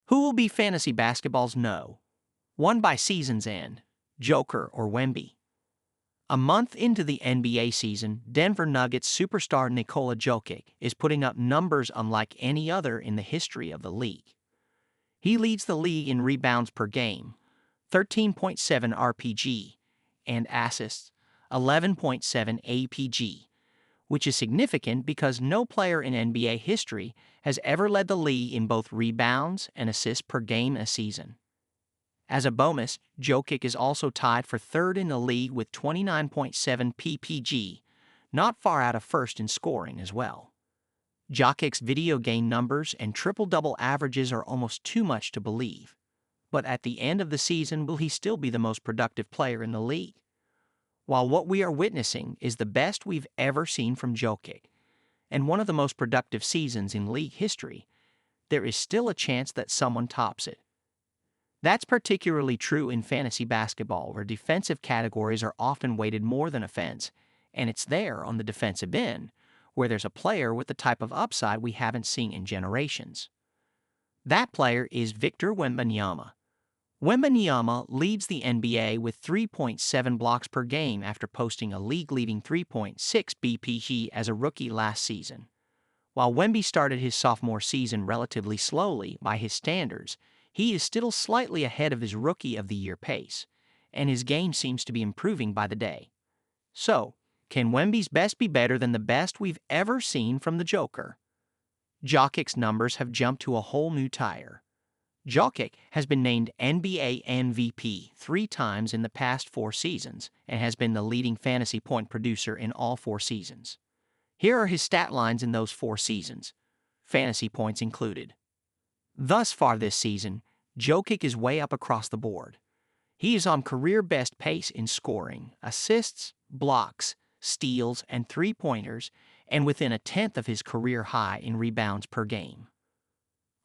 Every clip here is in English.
Who will be fantasy basketball's no? Won by season's end, Joker or Wemby? A month into the NBA season, Denver Nuggets superstar Nikola Jokic is putting up numbers unlike any other in the history of the league. He leads the league in rebounds per game, 13.7 RPG, and assists, 11.7 APG, which is significant because no player in NBA history has ever led the league in both rebounds and assists per game a season. As a bonus, Jokic is also tied for third in the league with 29.7 PPG, not far out of first in scoring as well. Jokic's video game numbers and triple-double averages are almost too much to believe. But at the end of the season, will he still be the most productive player in the league? While what we are witnessing is the best we've ever seen from Jokic, and one of the most productive seasons in league history, there is still a chance that someone tops it. That's particularly true in fantasy basketball, where defensive categories are often weighted more than offense, and it's there on the defensive end where there's a player with the type of upside we haven't seen in generations. That player is Victor Wembanyama. Wembanyama leads the NBA with 3.7 blocks per game after posting a league-leading 3.6 BPG as a rookie last season. While Wemby started his sophomore season relatively slowly by his standards, he is still slightly ahead of his Rookie of the Year pace, and his game seems to be improving by the day. So, can Wemby's best be better than the best we've ever seen from the Joker? Jokic's numbers have jumped to a whole new tier. Jokic has been named NBA MVP 3 times in the past 4 seasons and has been the leading fantasy point producer in all 4 seasons. Here are his stat lines in those 4 seasons, fantasy points included. Thus far this season, Jokic is way up across the board. He is on career-best pace in scoring, assists, blocks, steals, and three-pointers, and within 1/10 of his career high in rebounds per game.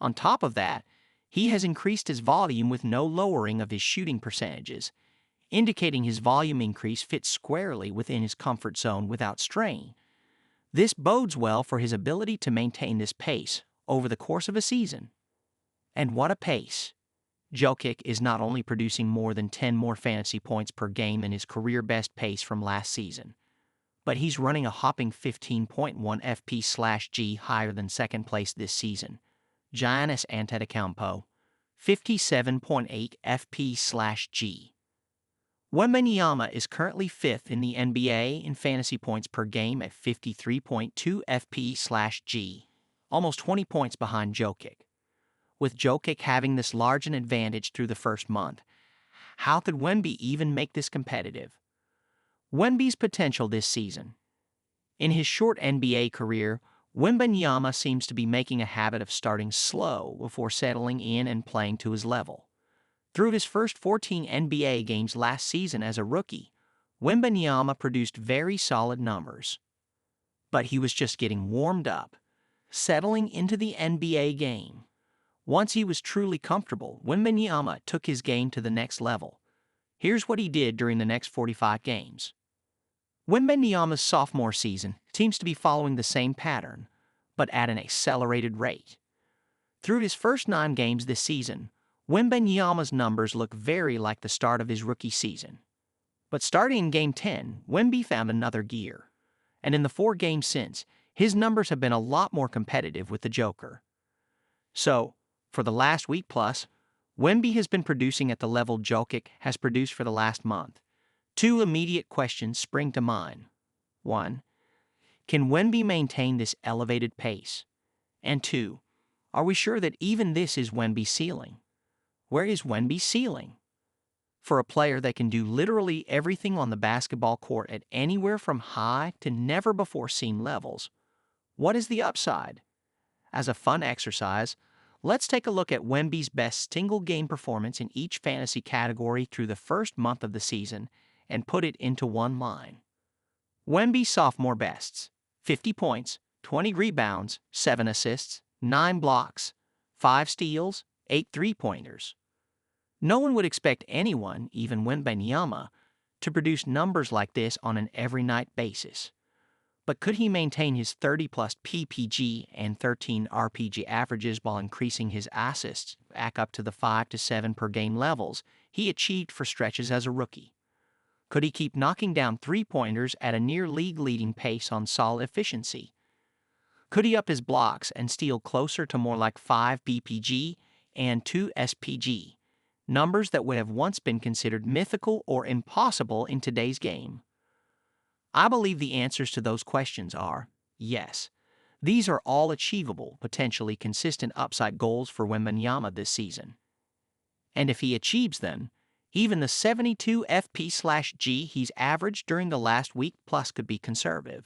On top of that, he has increased his volume with no lowering of his shooting percentages, indicating his volume increase fits squarely within his comfort zone without strain. This bodes well for his ability to maintain this pace over the course of a season. And what a pace! Jokic is not only producing more than 10 more fantasy points per game than his career-best pace from last season, but he's running a hopping 15.1 FP/G higher than second place this season, Giannis Antetokounmpo, 57.8 FP/G. Wembanyama is currently 5th in the NBA in fantasy points per game at 53.2 FP/G, almost 20 points behind Jokic. With Jokic having this large an advantage through the first month, how could Wemby even make this competitive? Wemby's potential this season. In his short NBA career, Wembanyama seems to be making a habit of starting slow before settling in and playing to his level. Through his first 14 NBA games last season as a rookie, Wembanyama produced very solid numbers. But he was just getting warmed up, settling into the NBA game. Once he was truly comfortable, Wembanyama took his game to the next level. Here's what he did during the next 45 games. Wembanyama's sophomore season seems to be following the same pattern, but at an accelerated rate. Through his first 9 games this season, Wembanyama's numbers look very like the start of his rookie season. But starting in Game 10, Wemby found another gear. And in the 4 games since, his numbers have been a lot more competitive with the Joker. So, for the last week plus, Wemby has been producing at the level Jokic has produced for the last month. 2 immediate questions spring to mind. 1. Can Wemby maintain this elevated pace? And 2. Are we sure that even this is Wemby's ceiling? Where is Wemby's ceiling? For a player that can do literally everything on the basketball court at anywhere from high to never-before-seen levels, what is the upside? As a fun exercise, let's take a look at Wemby's best single-game performance in each fantasy category through the first month of the season and put it into one line. Wemby sophomore bests: 50 points, 20 rebounds, 7 assists, 9 blocks, 5 steals, 8 three-pointers. No one would expect anyone, even Wembanyama, to produce numbers like this on an every-night basis. But could he maintain his 30-plus PPG and 13 RPG averages while increasing his assists back up to the 5 to 7 per game levels he achieved for stretches as a rookie? Could he keep knocking down three-pointers at a near-league-leading pace on solid efficiency? Could he up his blocks and steal closer to more like 5 BPG and 2 SPG, numbers that would have once been considered mythical or impossible in today's game? I believe the answers to those questions are yes. These are all achievable, potentially consistent upside goals for Wembanyama this season. And if he achieves them, even the 72 FP/G he's averaged during the last week plus could be conservative.